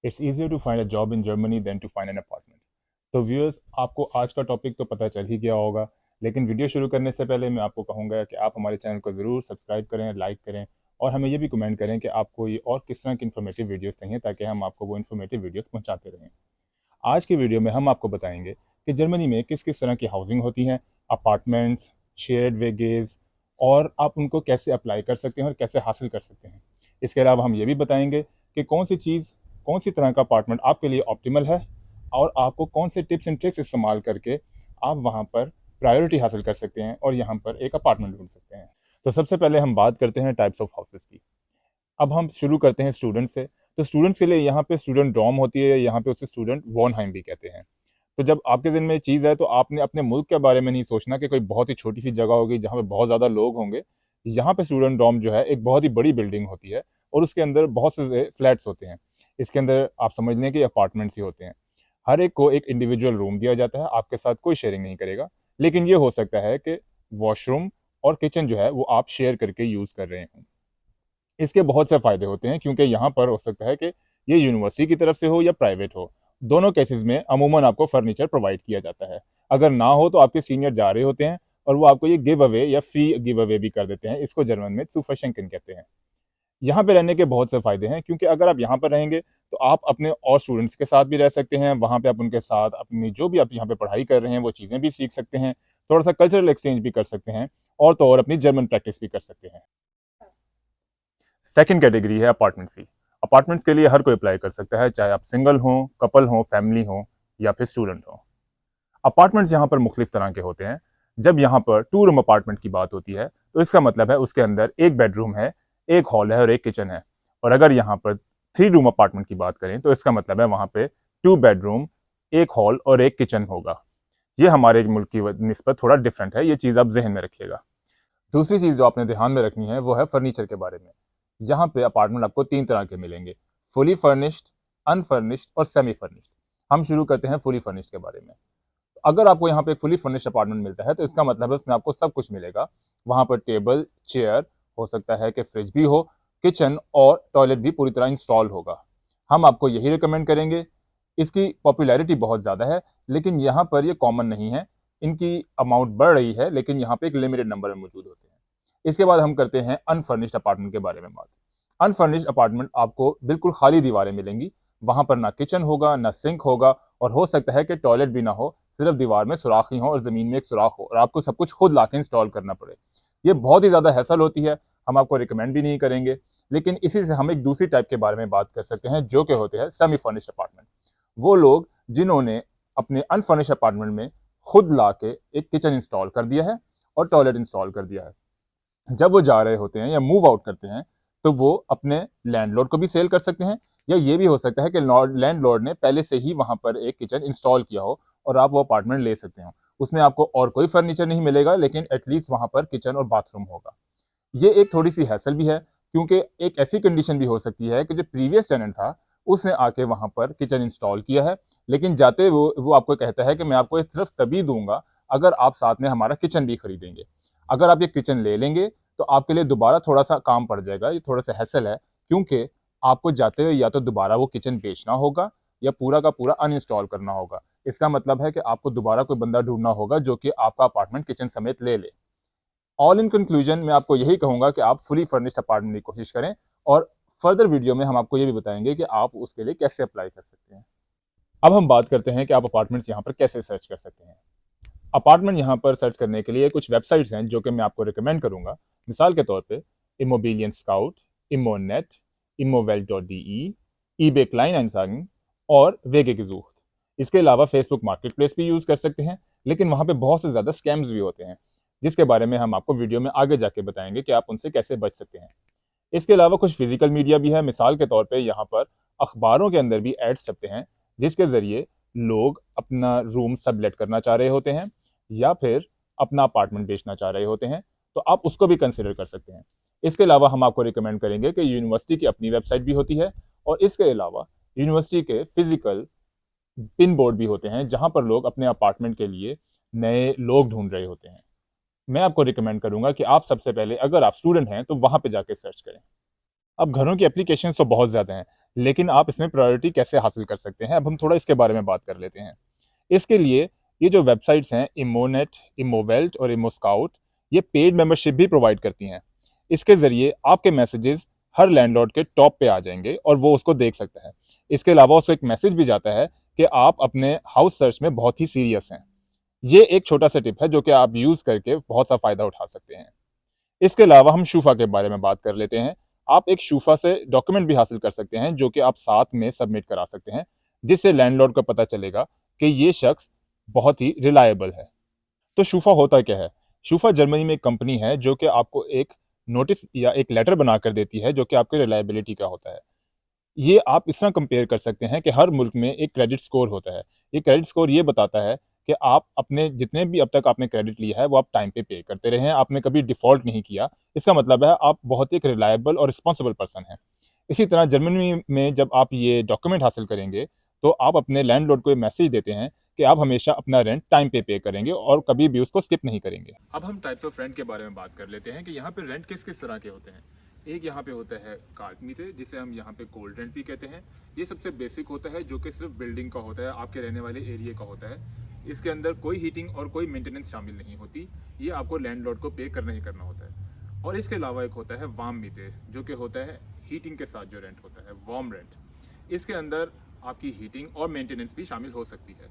It's easier to find a job in Germany than to find an apartment. तो viewers, आपको आज का topic तो पता चल ही गया होगा, लेकिन वीडियो शुरू करने से पहले मैं आपको कहूँगा कि आप हमारे चैनल को ज़रूर सब्सक्राइब करें, लाइक करें और हमें ये भी कमेंट करें कि आपको ये और किस तरह की इन्फॉर्मेटिव वीडियोस चाहिए, ताकि हम आपको वो इन्फॉर्मेटिव वीडियोस पहुंचाते रहें। आज की वीडियो में हम आपको बताएंगे कि जर्मनी में किस किस तरह की हाउसिंग होती है, अपार्टमेंट्स, शेयर्ड वेगेज, और आप उनको कैसे अप्लाई कर सकते हैं और कैसे हासिल कर सकते हैं। इसके अलावा हम ये भी बताएंगे कि कौन सी तरह का अपार्टमेंट आपके लिए ऑप्टिमल है और आपको कौन से टिप्स एंड ट्रिक्स इस्तेमाल करके आप वहाँ पर प्रायोरिटी हासिल कर सकते हैं और यहाँ पर एक अपार्टमेंट ढूंढ सकते हैं। तो सबसे पहले हम बात करते हैं टाइप्स ऑफ हाउसेस की। अब हम शुरू करते हैं स्टूडेंट से। तो स्टूडेंट्स के लिए यहाँ पे स्टूडेंट डॉर्म होती है, यहाँ पे उसे स्टूडेंट वॉनहाइम भी कहते हैं। तो जब आपके ज़हन में ये चीज़ है तो आपने अपने मुल्क के बारे में नहीं सोचना कि कोई बहुत ही छोटी सी जगह होगी जहाँ पे बहुत ज़्यादा लोग होंगे। यहाँ पे स्टूडेंट डॉर्म जो है एक बहुत ही बड़ी बिल्डिंग होती है और उसके अंदर बहुत से फ्लैट्स होते हैं। इसके अंदर आप समझ लें कि अपार्टमेंट्स ही होते हैं। हर एक को एक इंडिविजुअल रूम दिया जाता है, आपके साथ कोई शेयरिंग नहीं करेगा। लेकिन ये हो सकता है कि वॉशरूम और किचन जो है वो आप शेयर करके यूज़ कर रहे हों। इसके बहुत से फ़ायदे होते हैं, क्योंकि यहाँ पर हो सकता है कि ये यूनिवर्सिटी की तरफ से हो या प्राइवेट हो, दोनों केसेस में अमूमन आपको फर्नीचर प्रोवाइड किया जाता है। अगर ना हो तो आपके सीनियर जा रहे होते हैं और वो आपको ये गिव अवे या फ्री गिव अवे भी कर देते हैं। इसको जर्मन में ज़ुफरशेंकेन कहते हैं। यहाँ पे रहने के बहुत से फ़ायदे हैं, क्योंकि अगर आप यहाँ पर रहेंगे तो आप अपने और स्टूडेंट्स के साथ भी रह सकते हैं। वहाँ पे आप उनके साथ अपनी जो भी आप यहाँ पे पढ़ाई कर रहे हैं वो चीज़ें भी सीख सकते हैं, थोड़ा सा कल्चरल एक्सचेंज भी कर सकते हैं और तो और अपनी जर्मन प्रैक्टिस भी कर सकते हैं। सेकंड कैटेगरी है अपार्टमेंट्स की। अपार्टमेंट्स के लिए हर कोई अप्लाई कर सकता है, चाहे आप सिंगल हो, कपल हो, फैमिली हो या फिर स्टूडेंट हो। अपार्टमेंट्स यहाँ पर मुख्तलिफ तरह के होते हैं। जब यहाँ पर 2 रूम अपार्टमेंट की बात होती है तो इसका मतलब है उसके अंदर एक बेडरूम है, एक हॉल है और एक किचन है। और अगर यहाँ पर 3 रूम अपार्टमेंट की बात करें तो इसका मतलब है वहाँ पे 2 बेडरूम, एक हॉल और एक किचन होगा। ये हमारे मुल्क की निस्बत थोड़ा डिफरेंट है, ये चीज़ आप जहन में रखिएगा। दूसरी चीज़ जो आपने ध्यान में रखनी है वो है फर्नीचर के बारे में। यहाँ पे अपार्टमेंट आपको 3 तरह के मिलेंगे: फुली फर्निश्ड, अनफर्निश्ड और सेमी फर्निश्ड। हम शुरू करते हैं फुली फर्निश्ड के बारे में। अगर आपको यहाँ पे एक फुली फर्निश्ड अपार्टमेंट मिलता है तो इसका मतलब है उसमें आपको सब कुछ मिलेगा। वहाँ पर टेबल, चेयर, हो सकता है कि फ्रिज भी हो, किचन और टॉयलेट भी पूरी तरह इंस्टॉल होगा। हम आपको यही रिकमेंड करेंगे। इसकी पॉपुलैरिटी बहुत ज़्यादा है, लेकिन यहाँ पर ये कॉमन नहीं है। इनकी अमाउंट बढ़ रही है, लेकिन यहाँ पे एक लिमिटेड नंबर में मौजूद होते हैं। इसके बाद हम करते हैं अनफर्निश्ड अपार्टमेंट के बारे में बात। अनफर्निश्ड अपार्टमेंट आपको बिल्कुल खाली दीवारें मिलेंगी। वहाँ पर ना किचन होगा, ना सिंक होगा और हो सकता है कि टॉयलेट भी ना हो, सिर्फ दीवार में सुराख ही हो और ज़मीन में एक सुराख हो और आपको सब कुछ खुद लाके इंस्टॉल करना पड़े। ये बहुत ही ज़्यादा हैसल होती है, हम आपको रिकमेंड भी नहीं करेंगे। लेकिन इसी से हम एक दूसरी टाइप के बारे में बात कर सकते हैं, जो कि होते हैं सेमी फर्निश्ड अपार्टमेंट। वो लोग जिन्होंने अपने अनफर्निश्ड अपार्टमेंट में खुद ला के एक किचन इंस्टॉल कर दिया है और टॉयलेट इंस्टॉल कर दिया है। जब वो जा रहे होते हैं या मूव आउट करते हैं तो वो अपने लैंडलॉर्ड को भी सेल कर सकते हैं, या ये भी हो सकता है कि लैंडलॉर्ड ने पहले से ही वहां पर एक किचन इंस्टॉल किया हो और आप वो अपार्टमेंट ले सकते हो। उसमें आपको और कोई फर्नीचर नहीं मिलेगा, लेकिन एटलीस्ट वहां पर किचन और बाथरूम होगा। ये एक थोड़ी सी हैसल भी है, क्योंकि एक ऐसी कंडीशन भी हो सकती है कि जो प्रीवियस टेनेंट था उसने आके वहां पर किचन इंस्टॉल किया है, लेकिन जाते वो आपको कहता है कि मैं आपको ये सिर्फ तभी दूंगा अगर आप साथ में हमारा किचन भी खरीदेंगे। अगर आप ये किचन ले लेंगे तो आपके लिए दोबारा थोड़ा सा काम पड़ जाएगा, ये थोड़ा सा हैसल है, क्योंकि आपको जाते हुए या तो दोबारा वो किचन बेचना होगा या पूरा का पूरा अनइंस्टॉल करना होगा। इसका मतलब है कि आपको दोबारा कोई बंदा ढूंढना होगा जो कि आपका अपार्टमेंट किचन समेत ले ले। ऑल इन कंक्लूजन मैं आपको यही कहूंगा कि आप फुली फर्निश्ड अपार्टमेंट की कोशिश करें, और फर्दर वीडियो में हम आपको ये भी बताएंगे कि आप उसके लिए कैसे अप्लाई कर सकते हैं। अब हम बात करते हैं कि आप अपार्टमेंट्स यहाँ पर कैसे सर्च कर सकते हैं। अपार्टमेंट यहाँ पर सर्च करने के लिए कुछ वेबसाइट्स हैं जो कि मैं आपको रिकमेंड करूंगा। मिसाल के तौर पे इमोबिलियन स्काउट, इमोनेट, इमोवेल.de, ईबे क्लाइनसाइगन और वेगे gesucht। इसके अलावा फेसबुक मार्केट प्लेस भी यूज़ कर सकते हैं, लेकिन वहाँ पे बहुत से ज़्यादा स्कैम्स भी होते हैं, जिसके बारे में हम आपको वीडियो में आगे जाके बताएंगे कि आप उनसे कैसे बच सकते हैं। इसके अलावा कुछ फिजिकल मीडिया भी है। मिसाल के तौर पे यहाँ पर अखबारों के अंदर भी एड्स छपते हैं, जिसके ज़रिए लोग अपना रूम सबलेट करना चाह रहे होते हैं या फिर अपना अपार्टमेंट बेचना चाह रहे होते हैं, तो आप उसको भी कंसिडर कर सकते हैं। इसके अलावा हम आपको रिकमेंड करेंगे कि यूनिवर्सिटी की अपनी वेबसाइट भी होती है, और इसके अलावा यूनिवर्सिटी के फिजिकल पिन बोर्ड भी होते हैं, जहां पर लोग अपने अपार्टमेंट के लिए नए लोग ढूंढ रहे होते हैं। मैं आपको रिकमेंड करूंगा कि आप सबसे पहले, अगर आप स्टूडेंट हैं तो वहां पे जाके सर्च करें। अब घरों की एप्लीकेशन तो बहुत ज़्यादा हैं, लेकिन आप इसमें प्रायोरिटी कैसे हासिल कर सकते हैं, अब हम थोड़ा इसके बारे में बात कर लेते हैं। इसके लिए ये जो वेबसाइट्स हैं, इमोनेट, इमोवेल्ट और इमोस्काउट, ये पेड मेंबरशिप भी प्रोवाइड करती हैं। इसके ज़रिए आपके मैसेजेस हर लैंडलॉर्ड के टॉप पे आ जाएंगे और वो उसको देख सकता है। इसके अलावा उसको एक मैसेज भी जाता है कि आप अपने हाउस सर्च में बहुत ही सीरियस हैं। ये एक छोटा सा टिप है जो कि आप यूज़ करके बहुत सा फ़ायदा उठा सकते हैं। इसके अलावा हम शूफा के बारे में बात कर लेते हैं। आप एक शूफा से डॉक्यूमेंट भी हासिल कर सकते हैं जो कि आप साथ में सबमिट करा सकते हैं, जिससे लैंडलॉर्ड को पता चलेगा कि ये शख्स बहुत ही रिलायबल है। तो शूफा होता क्या है? शूफा जर्मनी में एक कंपनी है जो कि आपको एक नोटिस या एक लेटर बनाकर देती है जो कि आपके रिलायबिलिटी का होता है। ये आप इस तरह कंपेयर कर सकते हैं कि हर मुल्क में एक क्रेडिट स्कोर होता है। ये क्रेडिट स्कोर ये बताता है कि आप अपने जितने भी अब तक आपने क्रेडिट लिया है वो आप टाइम पे करते रहे हैं, आपने कभी डिफ़ॉल्ट नहीं किया। इसका मतलब है आप बहुत ही एक रिलायबल और रिस्पॉन्सिबल पर्सन हैं। इसी तरह जर्मनी में जब आप ये डॉक्यूमेंट हासिल करेंगे, तो आप अपने लैंडलॉर्ड को ये मैसेज देते हैं कि आप हमेशा अपना रेंट टाइम पे करेंगे और कभी भी उसको स्किप नहीं करेंगे। अब हम टाइप्स ऑफ रेंट के बारे में बात कर लेते हैं कि यहाँ पे रेंट किस किस तरह के होते हैं। एक यहाँ पे होता है कार्ट मीटर, जिसे हम यहाँ पे कोल्ड रेंट भी कहते हैं। ये सबसे बेसिक होता है जो कि सिर्फ बिल्डिंग का होता है, आपके रहने वाले एरिया का होता है। इसके अंदर कोई हीटिंग और कोई मेंटेनेंस शामिल नहीं होती, ये आपको लैंडलॉर्ड को पे करना ही करना होता है। और इसके अलावा एक होता है वार्म मीटर, जो कि होता है हीटिंग के साथ जो रेंट होता है, वार्म रेंट। इसके अंदर आपकी हीटिंग और मेंटेनेंस भी शामिल हो सकती है।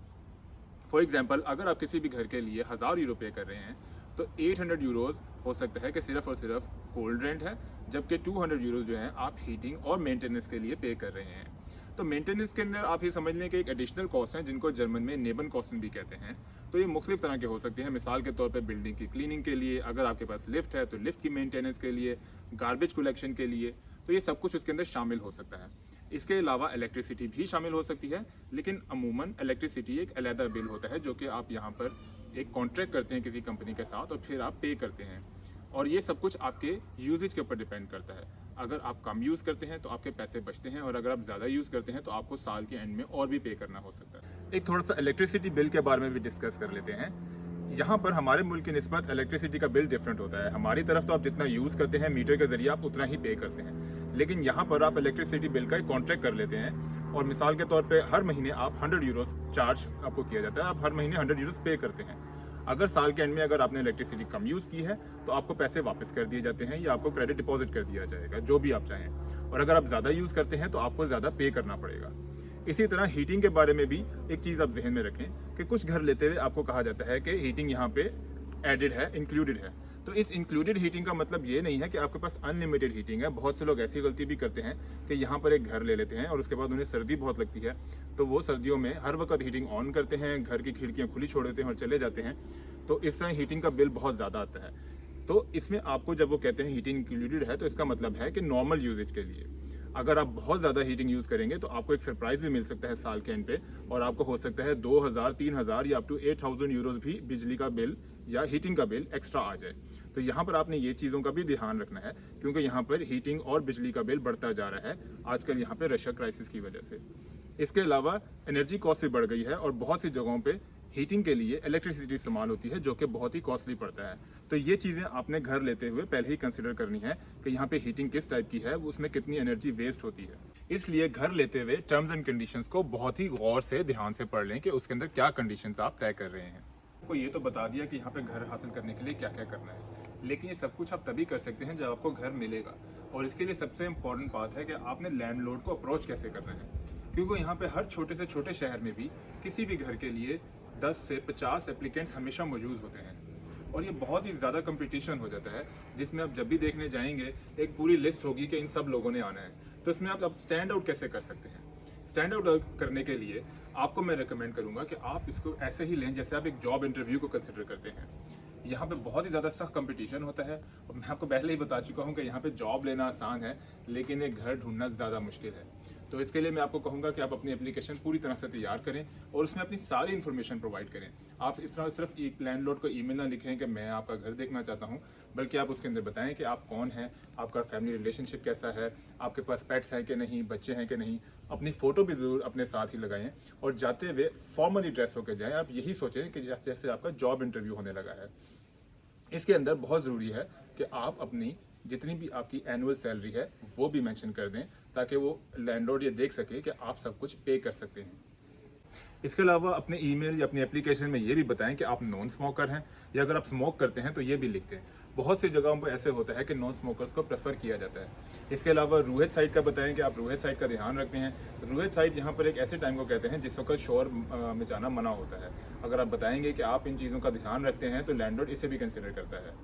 फॉर एग्जाम्पल, अगर आप किसी भी घर के लिए 1000 यूरो पे कर रहे हैं, तो 800 यूरोज हो सकता है कि सिर्फ और सिर्फ कोल्ड रेंट है, जबकि 200 यूरोज जो हैं आप हीटिंग और मेंटेनेंस के लिए पे कर रहे हैं। तो मेंटेनेंस के अंदर आप ये समझ लें कि एक एडिशनल कॉस्ट है जिनको जर्मन में नेबन कॉस्टन भी कहते हैं। तो ये मुख्तलिफ तरह के हो सकते हैं। मिसाल के तौर पे बिल्डिंग की क्लीनिंग के लिए, अगर आपके पास लिफ्ट है तो लिफ्ट की मेंटेनेंस के लिए, गार्बेज कलेक्शन के लिए, तो ये सब कुछ उसके अंदर शामिल हो सकता है। इसके अलावा इलेक्ट्रिसिटी भी शामिल हो सकती है, लेकिन अमूमन इलेक्ट्रिसिटी एक अलहदा बिल होता है जो कि आप यहाँ पर एक कॉन्ट्रैक्ट करते हैं किसी कंपनी के साथ और फिर आप पे करते हैं। और ये सब कुछ आपके यूजेज के ऊपर डिपेंड करता है। अगर आप कम यूज़ करते हैं तो आपके पैसे बचते हैं, और अगर आप ज़्यादा यूज़ करते हैं तो आपको साल के एंड में और भी पे करना हो सकता है। एक थोड़ा सा इलेक्ट्रिसिटी बिल के बारे में भी डिस्कस कर लेते हैं। यहाँ पर हमारे मुल्क की निस्बत इलेक्ट्रिसिटी का बिल डिफरेंट होता है। हमारी तरफ तो आप जितना यूज़ करते हैं मीटर के जरिए आप उतना ही पे करते हैं, लेकिन यहाँ पर आप इलेक्ट्रिसिटी बिल का एक कॉन्ट्रैक्ट कर लेते हैं और मिसाल के तौर पे हर महीने आप 100 यूरोस चार्ज आपको किया जाता है, आप हर महीने 100 यूरोस पे करते हैं। अगर साल के एंड में अगर आपने इलेक्ट्रिसिटी कम यूज़ की है तो आपको पैसे वापस कर दिए जाते हैं या आपको क्रेडिट डिपॉजिट कर दिया जाएगा, जो भी आप चाहें। और अगर आप ज़्यादा यूज़ करते हैं तो आपको ज़्यादा पे करना पड़ेगा। इसी तरह हीटिंग के बारे में भी एक चीज़ आप जहन में रखें कि कुछ घर लेते हुए आपको कहा जाता है कि हीटिंग यहाँ पे एडेड है, इंक्लूडेड है। तो इस इंक्लूडेड हीटिंग का मतलब ये नहीं है कि आपके पास अनलिमिटेड हीटिंग है। बहुत से लोग ऐसी गलती भी करते हैं कि यहाँ पर एक घर ले लेते हैं और उसके बाद उन्हें सर्दी बहुत लगती है, तो वो सर्दियों में हर वक्त हीटिंग ऑन करते हैं, घर की खिड़कियाँ खुली छोड़ देते हैं और चले जाते हैं। तो इस तरह हीटिंग का बिल बहुत ज़्यादा आता है। तो इसमें आपको जब वो कहते हैं हीटिंग इंक्लूडेड है, तो इसका मतलब है कि नॉर्मल यूजेज के लिए। अगर आप बहुत ज़्यादा हीटिंग यूज़ करेंगे तो आपको एक सरप्राइज भी मिल सकता है साल के एंड पे, और आपको हो सकता है 2000, 3000 या अप टू 8000 यूरोज भी बिजली का बिल या हीटिंग का बिल एक्स्ट्रा आ जाए। तो यहाँ पर आपने ये चीज़ों का भी ध्यान रखना है, क्योंकि यहाँ पर हीटिंग और बिजली का बिल बढ़ता जा रहा है आजकल यहाँ पे रशिया क्राइसिस की वजह से। इसके अलावा एनर्जी कॉस्ट भी बढ़ गई है और बहुत सी जगहों पे हीटिंग के लिए इलेक्ट्रिसिटी इस्तेमाल होती है, जो कि बहुत ही कॉस्टली पड़ता है। तो ये चीज़ें आपने घर लेते हुए पहले ही कंसिडर करनी है कि यहाँ पे हीटिंग किस टाइप की है, उसमें कितनी एनर्जी वेस्ट होती है। इसलिए घर लेते हुए टर्म्स एंड कंडीशंस को बहुत ही गौर से ध्यान से पढ़ लें कि उसके अंदर क्या कंडीशंस आप तय कर रहे हैं। आपको ये तो बता दिया कि यहाँ पे घर हासिल करने के लिए क्या क्या करना है, लेकिन ये सब कुछ आप तभी कर सकते हैं जब आपको घर मिलेगा। और इसके लिए सबसे इम्पोर्टेंट बात है कि आपने लैंडलॉर्ड को अप्रोच कैसे करना है, क्योंकि यहाँ पे हर छोटे से छोटे शहर में भी किसी भी घर के लिए 10 से 50 एप्लीकेंट्स हमेशा मौजूद होते हैं, और ये बहुत ही ज़्यादा कंपटीशन हो जाता है, जिसमें आप जब भी देखने जाएंगे एक पूरी लिस्ट होगी कि इन सब लोगों ने आना है। तो इसमें आप स्टैंड आउट कैसे कर सकते हैं? स्टैंड आउट करने के लिए आपको मैं रिकमेंड करूंगा कि आप इसको ऐसे ही लें जैसे आप एक जॉब इंटरव्यू को कंसिडर करते हैं। यहाँ पे बहुत ही ज़्यादा सख्त कंपटीशन होता है, और मैं आपको पहले ही बता चुका हूँ कि यहाँ पे जॉब लेना आसान है, लेकिन एक घर ढूंढना ज़्यादा मुश्किल है। तो इसके लिए मैं आपको कहूँगा कि आप अपनी एप्लीकेशन पूरी तरह से तैयार करें और उसमें अपनी सारी इन्फॉर्मेशन प्रोवाइड करें। आप इस तरह सिर्फ एक लैंडलॉर्ड को ईमेल ना लिखें कि मैं आपका घर देखना चाहता हूँ, बल्कि आप उसके अंदर बताएं कि आप कौन हैं, आपका फैमिली रिलेशनशिप कैसा है, आपके पास पेट्स हैं कि नहीं, बच्चे हैं कि नहीं। अपनी फ़ोटो भी ज़रूर अपने साथ ही लगाएं, और जाते हुए फॉर्मली ड्रेस होकर जाएं। आप यही सोचें कि जैसे आपका जॉब इंटरव्यू होने लगा है। इसके अंदर बहुत ज़रूरी है कि आप अपनी जितनी भी आपकी एनुअल सैलरी है वो भी मेंशन कर दें, ताकि वो लैंडलॉर्ड ये देख सके कि आप सब कुछ पे कर सकते हैं। इसके अलावा अपने ईमेल या अपनी एप्लीकेशन में ये भी बताएं कि आप नॉन स्मोकर हैं, या अगर आप स्मोक करते हैं तो ये भी लिख दें। बहुत सी जगहों पर ऐसे होता है कि नॉन स्मोकर्स को प्रेफर किया जाता है। इसके अलावा रूहेद साइड का बताएं कि आप रूहेद साइड का ध्यान रखते हैं। रूहेद साइड यहाँ पर एक ऐसे टाइम को कहते हैं जिस वक्त शोर में जाना मना होता है। अगर आप बताएंगे कि आप इन चीज़ों का ध्यान रखते हैं तो लैंडलॉर्ड इसे भी कंसिडर करता है।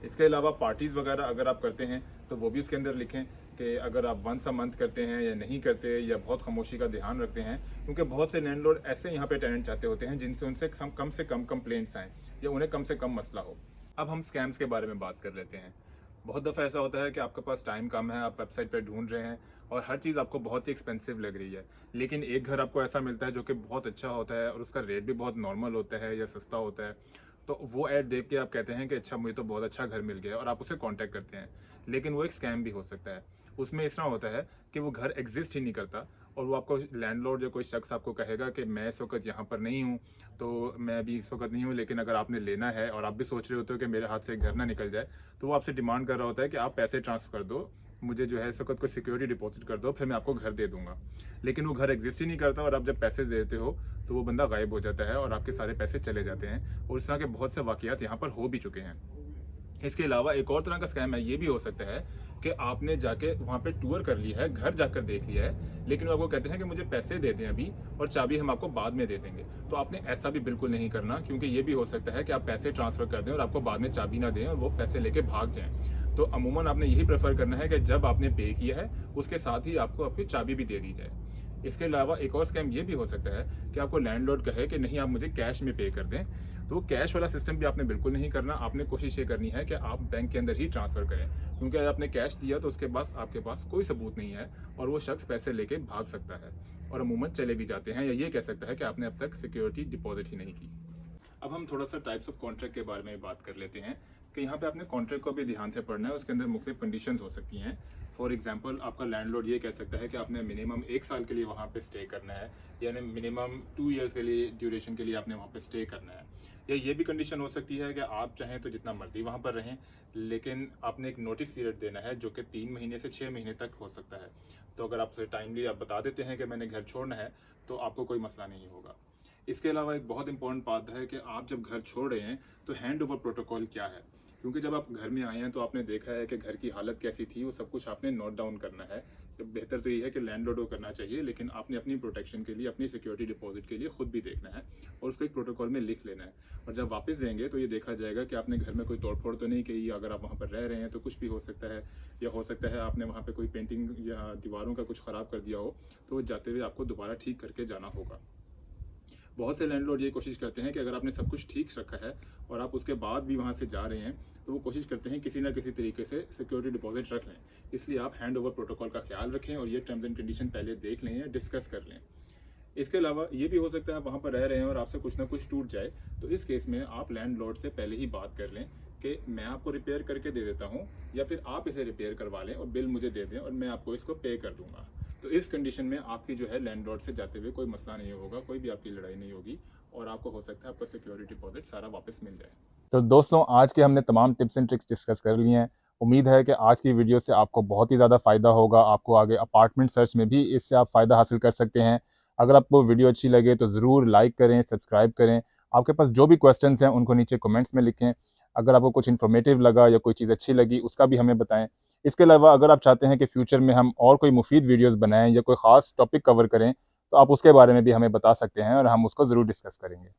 इसके अलावा पार्टीज़ वगैरह अगर आप करते हैं तो वो भी उसके अंदर लिखें कि अगर आप वंस अ मंथ करते हैं या नहीं करते, या बहुत खामोशी का ध्यान रखते हैं, क्योंकि बहुत से लैंडलॉर्ड ऐसे यहाँ पे टेनेंट चाहते होते हैं जिनसे उनसे कम से कम कंप्लेंट्स आएँ या उन्हें कम से कम मसला हो। अब हम स्कैम्स के बारे में बात कर लेते हैं। बहुत दफ़ा ऐसा होता है कि आपके पास टाइम कम है, आप वेबसाइट पर ढूंढ रहे हैं और हर चीज़ आपको बहुत ही एक्सपेंसिव लग रही है, लेकिन एक घर आपको ऐसा मिलता है जो कि बहुत अच्छा होता है और उसका रेट भी बहुत नॉर्मल होता है या सस्ता होता है। तो वो ऐड देख के आप कहते हैं कि अच्छा, मुझे तो बहुत अच्छा घर मिल गया, और आप उसे कांटेक्ट करते हैं। लेकिन वो एक स्कैम भी हो सकता है। उसमें इस तरह होता है कि वो घर एग्जिस्ट ही नहीं करता, और वो आपको लैंडलॉर्ड या कोई शख्स आपको कहेगा कि मैं इस वक्त यहाँ पर नहीं हूँ, तो मैं अभी इस वक्त नहीं हूँ, लेकिन अगर आपने लेना है और आप भी सोच रहे होते हो कि मेरे हाथ से घर ना निकल जाए, तो वो आपसे डिमांड कर रहा होता है कि आप पैसे ट्रांसफ़र कर दो, मुझे जो है इस वक्त कोई सिक्योरिटी डिपॉजिट कर दो, फिर मैं आपको घर दे दूंगा। लेकिन वो घर एग्जिस्ट ही नहीं करता, और आप जब पैसे देते हो तो वो बंदा गायब हो जाता है और आपके सारे पैसे चले जाते हैं। और इस तरह के बहुत से वाक़यात यहाँ पर हो भी चुके हैं। इसके अलावा एक और तरह का स्कैम है, ये भी हो सकता है कि आपने जाके वहाँ पे टूर कर लिया है, घर जाकर देख लिया है, लेकिन वो आपको कहते हैं कि मुझे पैसे दे दें अभी और चाबी हम आपको बाद में दे देंगे। तो आपने ऐसा भी बिल्कुल नहीं करना, क्योंकि ये भी हो सकता है कि आप पैसे ट्रांसफ़र कर दें और आपको बाद में चाबी ना दें और वो पैसे लेके भाग जाएँ। तो अमूमन आपने यही प्रेफर करना है कि जब आपने पे किया है उसके साथ ही आपको आपकी चाबी भी दे दी जाए। इसके अलावा एक और स्कैम ये भी हो सकता है कि आपको लैंडलॉर्ड कहे कि नहीं, आप मुझे कैश में पे कर दें। तो कैश वाला सिस्टम भी आपने बिल्कुल नहीं करना। आपने कोशिश ये करनी है कि आप बैंक के अंदर ही ट्रांसफ़र करें, क्योंकि अगर आपने कैश दिया तो उसके बाद आपके पास कोई सबूत नहीं है और वो शख्स पैसे लेके भाग सकता है, और अमूमन चले भी जाते हैं, या ये कह सकता है कि आपने अब तक सिक्योरिटी डिपॉजिट ही नहीं की। अब हम थोड़ा सा टाइप्स ऑफ कॉन्ट्रैक्ट के बारे में बात कर लेते हैं कि यहाँ पे आपने कॉन्ट्रैक्ट को भी ध्यान से पढ़ना है। उसके अंदर मुख्तलिफ कंडीशंस हो सकती हैं। फॉर एग्जांपल, आपका लैंडलॉर्ड ये कह सकता है कि आपने मिनिमम 1 साल के लिए वहाँ पे स्टे करना है, यानी मिनिमम 2 ईयर्स के लिए ड्यूरेशन के लिए आपने वहाँ पे स्टे करना है। या ये भी कंडीशन हो सकती है कि आप चाहें तो जितना मर्जी वहाँ पर रहें, लेकिन आपने एक नोटिस पीरियड देना है जो कि 3 महीने से 6 महीने तक हो सकता है। तो अगर आप उसे टाइमली आप बता देते हैं कि मैंने घर छोड़ना है, तो आपको कोई मसला नहीं होगा। इसके अलावा एक बहुत इंपॉर्टेंट बात है कि आप जब घर छोड़ रहे हैं तो हैंड ओवर प्रोटोकॉल क्या है, क्योंकि जब आप घर में आए हैं तो आपने देखा है कि घर की हालत कैसी थी, वो सब कुछ आपने नोट डाउन करना है। तो बेहतर तो ये है कि लैंडलॉर्ड को करना चाहिए, लेकिन आपने अपनी प्रोटेक्शन के लिए, अपनी सिक्योरिटी डिपॉजिट के लिए खुद भी देखना है और उसको एक प्रोटोकॉल में लिख लेना है। और जब वापस देंगे तो ये देखा जाएगा कि आपने घर में कोई तोड़फोड़ तो नहीं की। अगर आप वहाँ पर रह रहे हैं तो कुछ भी हो सकता है, या हो सकता है आपने वहाँ पर कोई पेंटिंग या दीवारों का कुछ ख़राब कर दिया हो, तो जाते हुए आपको दोबारा ठीक करके जाना होगा। बहुत से लैंडलॉर्ड ये कोशिश करते हैं कि अगर आपने सब कुछ ठीक रखा है और आप उसके बाद भी वहाँ से जा रहे हैं, तो वो कोशिश करते हैं किसी ना किसी तरीके से सिक्योरिटी डिपॉजिट रख लें। इसलिए आप हैंड ओवर प्रोटोकॉल का ख्याल रखें और ये टर्म्स एंड कंडीशन पहले देख लें या डिस्कस कर लें। इसके अलावा ये भी हो सकता है आप वहाँ पर रह रहे हैं और आपसे कुछ ना कुछ टूट जाए, तो इस केस में आप लैंडलॉर्ड से पहले ही बात कर लें कि मैं आपको रिपेयर करके दे देता हूँ, या फिर आप इसे रिपेयर करवा लें और बिल मुझे दे दें और मैं आपको इसको पे कर दूंगा। तो इस कंडीशन में आपकी जो है लैंडलॉर्ड से जाते हुए कोई मसला नहीं होगा, कोई भी आपकी लड़ाई नहीं होगी, और आपको हो सकता है आपका सिक्योरिटी डिपॉजिट सारा वापस मिल जाए। तो दोस्तों, आज के हमने तमाम टिप्स एंड ट्रिक्स डिस्कस कर लिए हैं। उम्मीद है कि आज की वीडियो से आपको बहुत ही ज़्यादा फ़ायदा होगा। आपको आगे अपार्टमेंट सर्च में भी इससे आप फ़ायदा हासिल कर सकते हैं। अगर आपको वीडियो अच्छी लगे तो ज़रूर लाइक करें, सब्सक्राइब करें। आपके पास जो भी क्वेश्चंस हैं उनको नीचे कमेंट्स में लिखें। अगर आपको कुछ इन्फॉर्मेटिव लगा या कोई चीज़ अच्छी लगी उसका भी हमें बताएं। इसके अलावा अगर आप चाहते हैं कि फ्यूचर में हम और कोई मुफीद वीडियोज़ बनाएं या कोई ख़ास टॉपिक कवर करें, तो आप उसके बारे में भी हमें बता सकते हैं और हम उसको ज़रूर डिस्कस करेंगे।